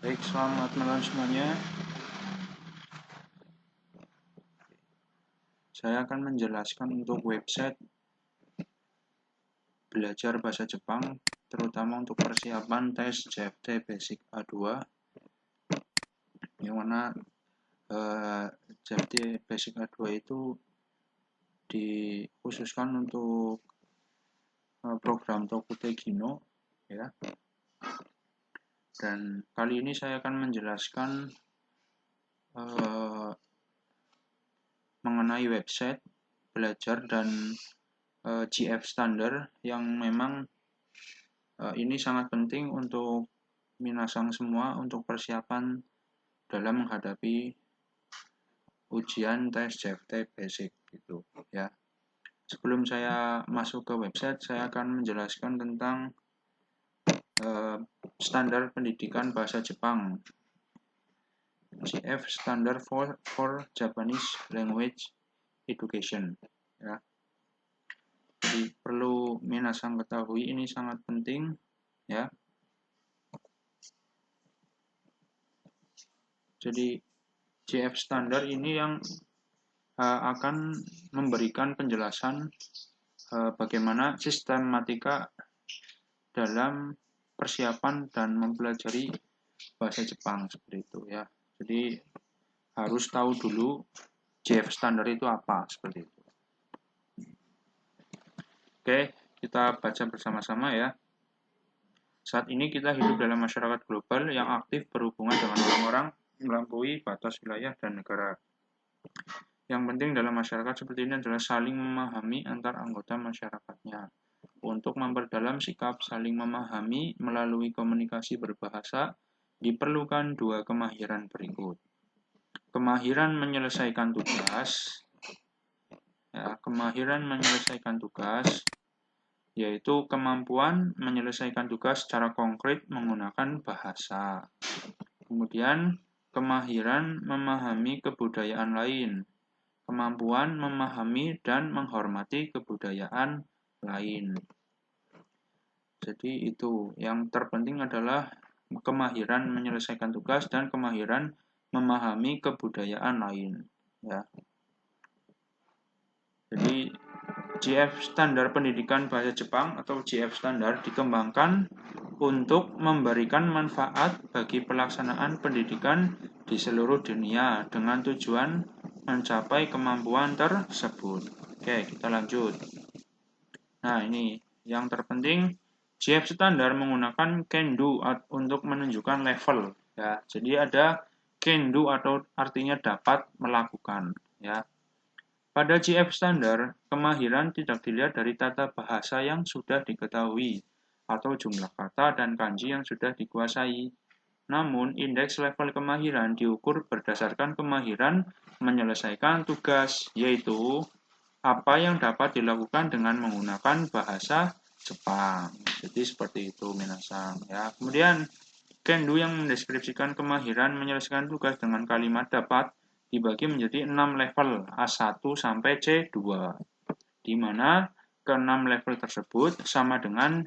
Baik, selamat malam semuanya. Saya akan menjelaskan untuk website belajar bahasa Jepang, terutama untuk persiapan tes JFT Basic A2, yang mana JFT Basic A2 itu dikhususkan untuk program Tokute Gino, ya. Dan kali ini saya akan menjelaskan mengenai website belajar dan GF standar yang memang ini sangat penting untuk minasang semua untuk persiapan dalam menghadapi ujian tes JFT Basic gitu ya. Sebelum saya masuk ke website, saya akan menjelaskan tentang standar pendidikan bahasa Jepang. GF Standard for Japanese Language Education ya. Jadi perlu minasang ketahui ini sangat penting ya. Jadi GF standar ini yang akan memberikan penjelasan bagaimana sistematika dalam persiapan dan mempelajari bahasa Jepang seperti itu ya. Jadi harus tahu dulu GF standar itu apa seperti itu. Oke, kita baca bersama-sama ya. Saat ini kita hidup dalam masyarakat global yang aktif berhubungan dengan orang-orang melampaui batas wilayah dan negara. Yang penting dalam masyarakat seperti ini adalah saling memahami antar anggota masyarakatnya. Untuk memperdalam sikap saling memahami melalui komunikasi berbahasa, diperlukan dua kemahiran berikut. Kemahiran menyelesaikan tugas, yaitu kemampuan menyelesaikan tugas secara konkret menggunakan bahasa. Kemudian, kemahiran memahami kebudayaan lain, kemampuan memahami dan menghormati kebudayaan lain. Jadi itu yang terpenting adalah kemahiran menyelesaikan tugas dan kemahiran memahami kebudayaan lain ya. Jadi GF Standar Pendidikan Bahasa Jepang atau GF Standar dikembangkan untuk memberikan manfaat bagi pelaksanaan pendidikan di seluruh dunia dengan tujuan mencapai kemampuan tersebut. Oke, kita lanjut. Nah, ini yang terpenting GF Standar menggunakan can-do untuk menunjukkan level ya. Jadi ada can-do atau artinya dapat melakukan ya. Pada GF standar, kemahiran tidak dilihat dari tata bahasa yang sudah diketahui atau jumlah kata dan kanji yang sudah dikuasai. Namun, indeks level kemahiran diukur berdasarkan kemahiran menyelesaikan tugas, yaitu apa yang dapat dilakukan dengan menggunakan bahasa Jepang. Jadi seperti itu minasang ya. Kemudian can-do yang mendeskripsikan kemahiran menyelesaikan tugas dengan kalimat dapat dibagi menjadi 6 level A1 sampai C2, di mana ke-6 level tersebut sama dengan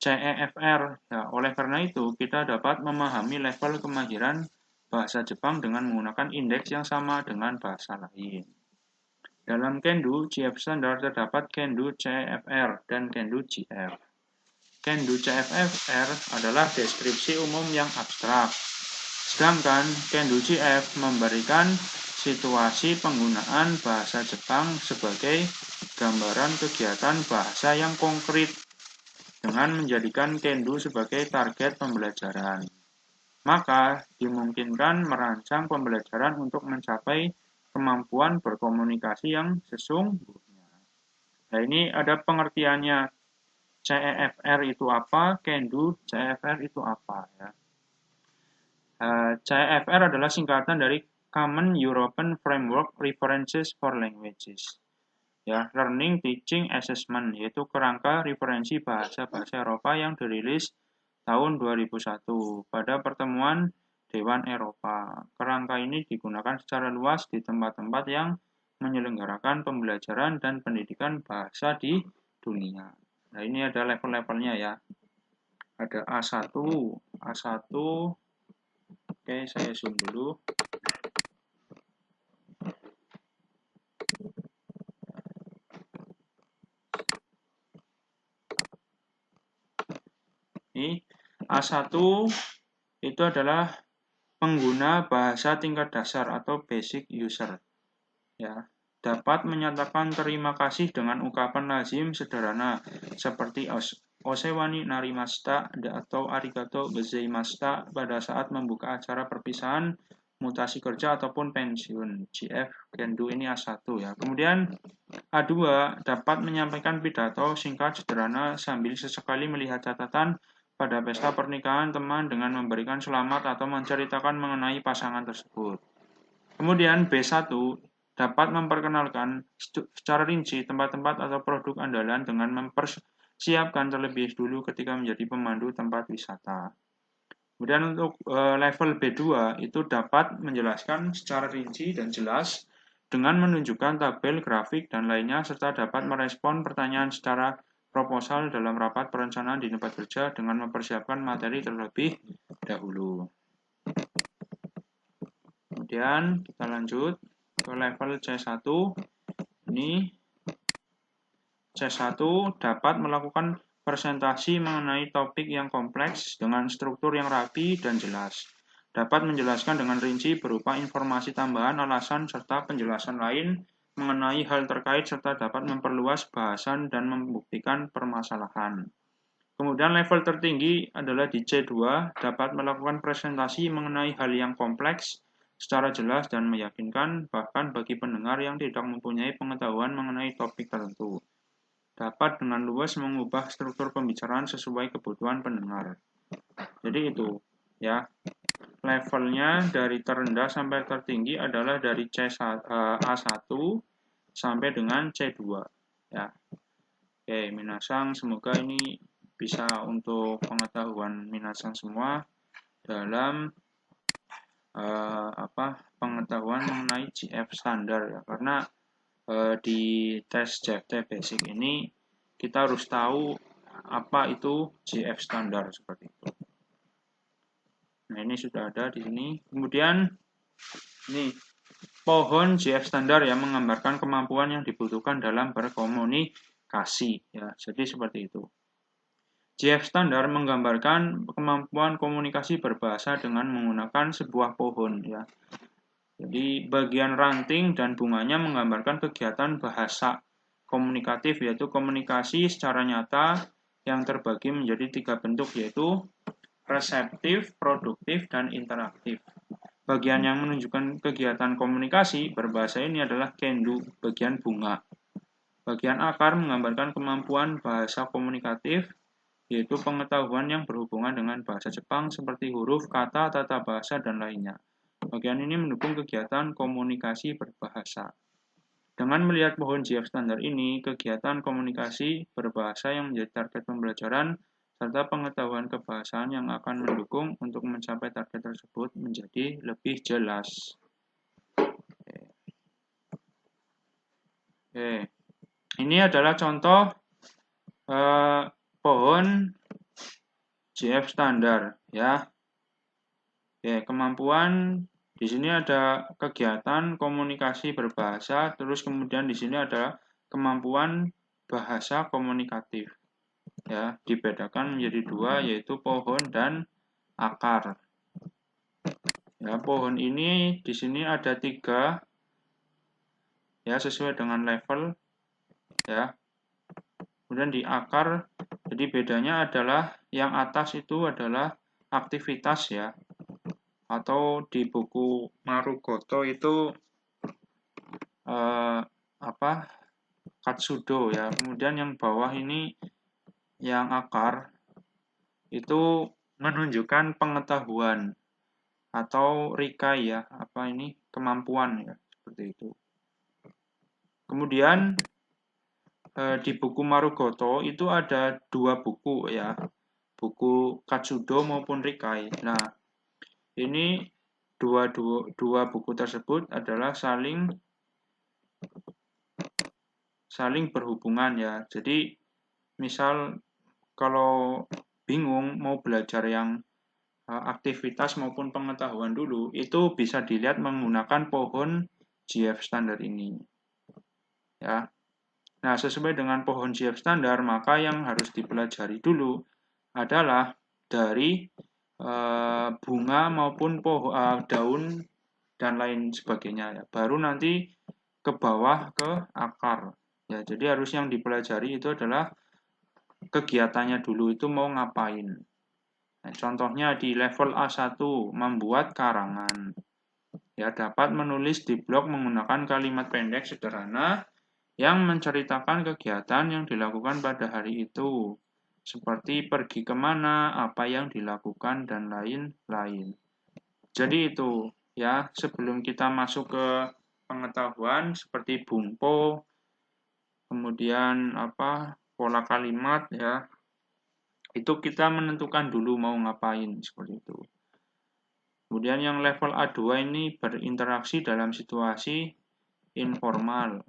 CEFR. Ya, oleh karena itu, kita dapat memahami level kemahiran bahasa Jepang dengan menggunakan indeks yang sama dengan bahasa lain. Dalam can-do, GF standar terdapat can-do CEFR dan can-do GF. Can-do CFR adalah deskripsi umum yang abstrak, sedangkan can-do GF memberikan situasi penggunaan bahasa Jepang sebagai gambaran kegiatan bahasa yang konkret dengan menjadikan can-do sebagai target pembelajaran. Maka dimungkinkan merancang pembelajaran untuk mencapai kemampuan berkomunikasi yang sesungguhnya. Nah, ini ada pengertiannya. CEFR itu apa? Can-do CEFR itu apa ya? CEFR adalah singkatan dari Common European Framework References for Languages. Ya, Learning, Teaching, Assessment, yaitu kerangka referensi bahasa-bahasa Eropa yang dirilis tahun 2001 pada pertemuan Dewan Eropa. Kerangka ini digunakan secara luas di tempat-tempat yang menyelenggarakan pembelajaran dan pendidikan bahasa di dunia. Nah, ini ada level-levelnya ya. Ada A1, A1, Oke, saya zoom dulu. Ini A1 itu adalah pengguna bahasa tingkat dasar atau basic user. Ya, dapat menyatakan terima kasih dengan ungkapan lazim sederhana seperti osewani narimashita atau arigato gozaimashita pada saat membuka acara perpisahan, mutasi kerja ataupun pensiun. GF Gendo ini A1 ya. Kemudian A2 dapat menyampaikan pidato singkat sederhana sambil sesekali melihat catatan pada pesta pernikahan teman dengan memberikan selamat atau menceritakan mengenai pasangan tersebut. Kemudian B1 dapat memperkenalkan secara rinci tempat-tempat atau produk andalan dengan mempersiapkan terlebih dulu ketika menjadi pemandu tempat wisata. Kemudian untuk level B2 itu dapat menjelaskan secara rinci dan jelas dengan menunjukkan tabel, grafik, dan lainnya serta dapat merespon pertanyaan secara proposal dalam rapat perencanaan di tempat kerja dengan mempersiapkan materi terlebih dahulu. Kemudian kita lanjut ke level C1. Ini C1 dapat melakukan presentasi mengenai topik yang kompleks dengan struktur yang rapi dan jelas. Dapat menjelaskan dengan rinci berupa informasi tambahan, alasan, serta penjelasan lain mengenai hal terkait serta dapat memperluas bahasan dan membuktikan permasalahan. Kemudian level tertinggi adalah di C2, dapat melakukan presentasi mengenai hal yang kompleks secara jelas dan meyakinkan, bahkan bagi pendengar yang tidak mempunyai pengetahuan mengenai topik tertentu. Dapat dengan luas mengubah struktur pembicaraan sesuai kebutuhan pendengar. Jadi itu, ya. Levelnya dari terendah sampai tertinggi adalah dari A1 sampai dengan C2. Ya. Oke, Minasang, semoga ini bisa untuk pengetahuan Minasang semua dalam pengetahuan mengenai GF standar ya. Karena di tes JFT basic ini kita harus tahu apa itu GF standar seperti itu. Nah, ini sudah ada di sini. Kemudian ini pohon GF standar yang menggambarkan kemampuan yang dibutuhkan dalam berkomunikasi ya. Jadi seperti itu. GF standar menggambarkan kemampuan komunikasi berbahasa dengan menggunakan sebuah pohon ya. Jadi bagian ranting dan bunganya menggambarkan kegiatan bahasa komunikatif yaitu komunikasi secara nyata yang terbagi menjadi 3 bentuk yaitu reseptif, produktif, dan interaktif. Bagian yang menunjukkan kegiatan komunikasi berbahasa ini adalah kendu, bagian bunga. Bagian akar menggambarkan kemampuan bahasa komunikatif, yaitu pengetahuan yang berhubungan dengan bahasa Jepang seperti huruf, kata, tata bahasa, dan lainnya. Bagian ini mendukung kegiatan komunikasi berbahasa. Dengan melihat pohon GF standar ini, kegiatan komunikasi berbahasa yang menjadi target pembelajaran serta pengetahuan kebahasaan yang akan mendukung untuk mencapai target tersebut menjadi lebih jelas. Oke. Ini adalah contoh pohon GF standar ya. Oke, kemampuan di sini ada kegiatan komunikasi berbahasa, terus kemudian di sini ada kemampuan bahasa komunikatif. Ya, dibedakan menjadi dua yaitu pohon dan akar. Ya, pohon ini di sini ada 3 ya sesuai dengan level ya. Kemudian di akar jadi bedanya adalah yang atas itu adalah aktivitas ya. Atau di buku Marugoto itu Katsudo ya. Kemudian yang bawah ini yang akar itu menunjukkan pengetahuan atau rikai ya, kemampuan ya, seperti itu. Kemudian di buku Marugoto itu ada 2 buku ya, buku Katsudo maupun rikai. Nah, ini dua buku tersebut adalah saling berhubungan ya. Jadi misal kalau bingung mau belajar yang aktivitas maupun pengetahuan dulu, itu bisa dilihat menggunakan pohon GF standar ini. Ya. Nah, sesuai dengan pohon GF standar, maka yang harus dipelajari dulu adalah dari bunga maupun daun dan lain sebagainya. Ya. Baru nanti ke bawah ke akar. Ya, jadi harus yang dipelajari itu adalah kegiatannya dulu itu mau ngapain. Nah, contohnya di level A1 membuat karangan. Ya, dapat menulis di blog menggunakan kalimat pendek sederhana yang menceritakan kegiatan yang dilakukan pada hari itu, seperti pergi kemana, apa yang dilakukan, dan lain-lain. Jadi itu, ya, sebelum kita masuk ke pengetahuan seperti bumpo, kemudian pola kalimat, ya, itu kita menentukan dulu mau ngapain, seperti itu. Kemudian yang level A2 ini berinteraksi dalam situasi informal,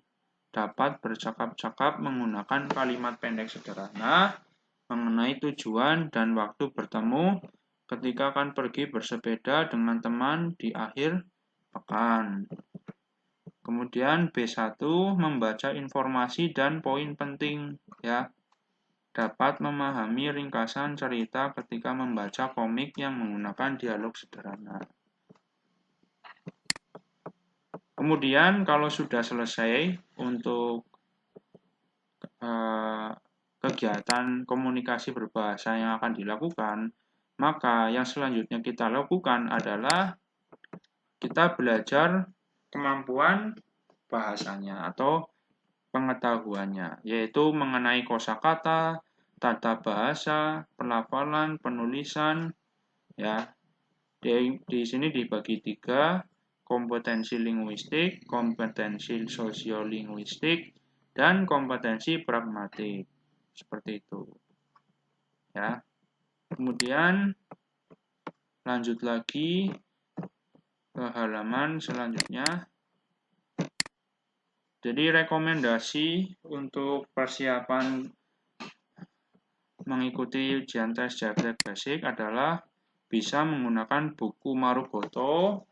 dapat bercakap-cakap menggunakan kalimat pendek sederhana mengenai tujuan dan waktu bertemu ketika akan pergi bersepeda dengan teman di akhir pekan. Kemudian B1 membaca informasi dan poin penting, ya. Dapat memahami ringkasan cerita ketika membaca komik yang menggunakan dialog sederhana. Kemudian kalau sudah selesai untuk kegiatan komunikasi berbahasa yang akan dilakukan, maka yang selanjutnya kita lakukan adalah kita belajar kemampuan bahasanya atau pengetahuannya, yaitu mengenai kosakata, tata bahasa, pelafalan, penulisan, ya. Di sini dibagi 3, kompetensi linguistik, kompetensi sosiolinguistik, dan kompetensi pragmatik. Seperti itu. Ya. Kemudian lanjut lagi ke halaman selanjutnya. Jadi rekomendasi untuk persiapan mengikuti ujian tes JABTEK Basic adalah bisa menggunakan buku Marugoto,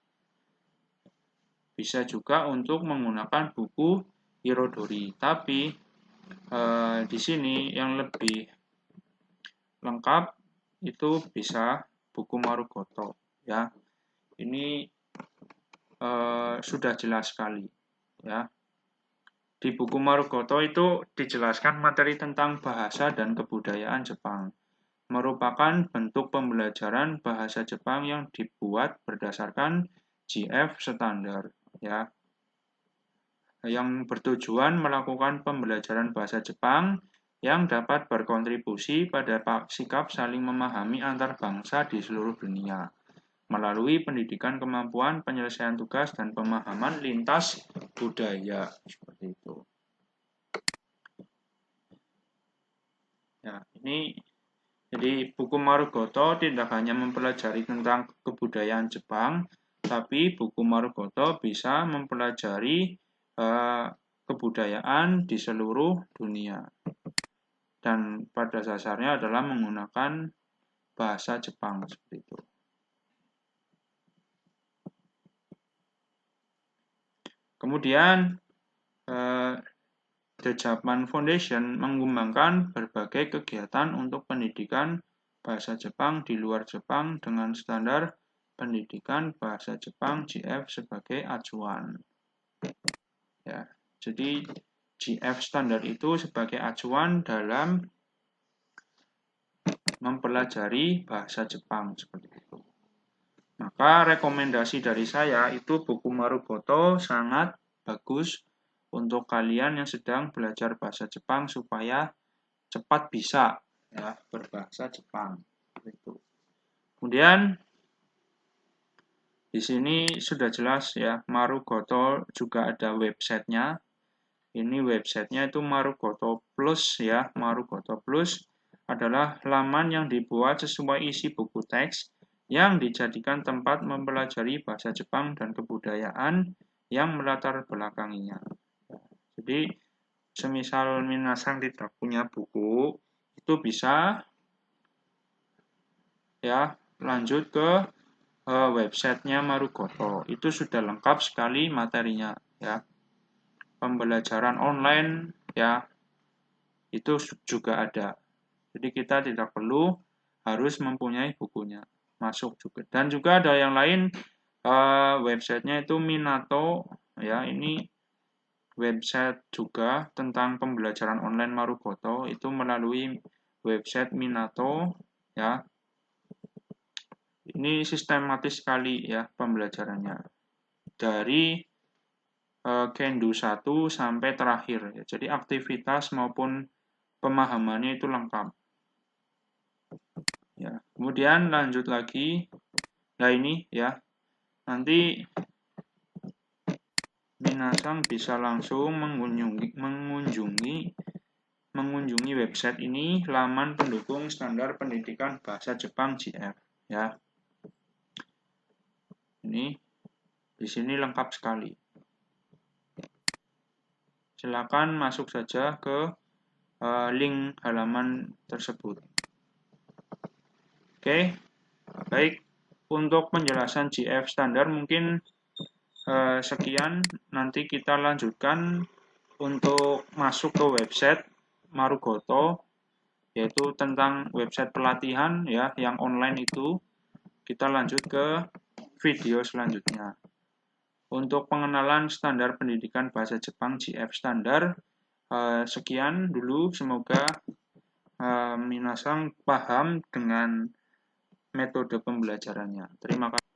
bisa juga untuk menggunakan buku Hirodori. Tapi di sini yang lebih lengkap itu bisa buku Marugoto, ya. Ini sudah jelas sekali, ya. Di buku Marugoto itu dijelaskan materi tentang bahasa dan kebudayaan Jepang. Merupakan bentuk pembelajaran bahasa Jepang yang dibuat berdasarkan GF standar, ya. Yang bertujuan melakukan pembelajaran bahasa Jepang yang dapat berkontribusi pada sikap saling memahami antar bangsa di seluruh dunia melalui pendidikan kemampuan penyelesaian tugas dan pemahaman lintas budaya, seperti itu. Ya, ini jadi buku Marugoto tidak hanya mempelajari tentang kebudayaan Jepang, tapi buku Marugoto bisa mempelajari kebudayaan di seluruh dunia. Dan pada dasarnya adalah menggunakan bahasa Jepang, seperti itu. Kemudian The Japan Foundation mengembangkan berbagai kegiatan untuk pendidikan bahasa Jepang di luar Jepang dengan standar pendidikan bahasa Jepang GF sebagai acuan. Ya, jadi GF standar itu sebagai acuan dalam mempelajari bahasa Jepang, seperti itu. Maka rekomendasi dari saya itu buku Marugoto sangat bagus untuk kalian yang sedang belajar bahasa Jepang supaya cepat bisa, ya, berbahasa Jepang. Itu. Kemudian di sini sudah jelas, ya, Marugoto juga ada websitenya. Ini websitenya itu Marugoto Plus, ya. Marugoto Plus adalah laman yang dibuat sesuai isi buku teks yang dijadikan tempat mempelajari bahasa Jepang dan kebudayaan yang melatar belakanginya. Jadi, semisal minasang tidak punya buku, itu bisa, ya, lanjut ke websitenya Marugoto. Itu sudah lengkap sekali materinya ya. Pembelajaran online ya itu juga ada. Jadi kita tidak perlu harus mempunyai bukunya. Masuk juga. Dan juga ada yang lain websitenya itu Minato ya, ini website juga tentang pembelajaran online Marugoto itu melalui website Minato ya. Ini sistematis sekali ya pembelajarannya. Dari Kendo 1 sampai terakhir ya. Jadi aktivitas maupun pemahamannya itu lengkap. Ya. Kemudian lanjut lagi. Nah ini ya. Nanti minasang bisa langsung mengunjungi website ini, laman pendukung standar pendidikan bahasa Jepang GF ya. Ini di sini lengkap sekali. Silakan masuk saja ke link halaman tersebut. Oke, baik. Untuk penjelasan GF standar mungkin sekian. Nanti kita lanjutkan untuk masuk ke website Marugoto, yaitu tentang website pelatihan ya yang online itu. Kita lanjut ke video selanjutnya. Untuk pengenalan standar pendidikan bahasa Jepang GF standar, sekian dulu. Semoga minasang paham dengan metode pembelajarannya. Terima kasih.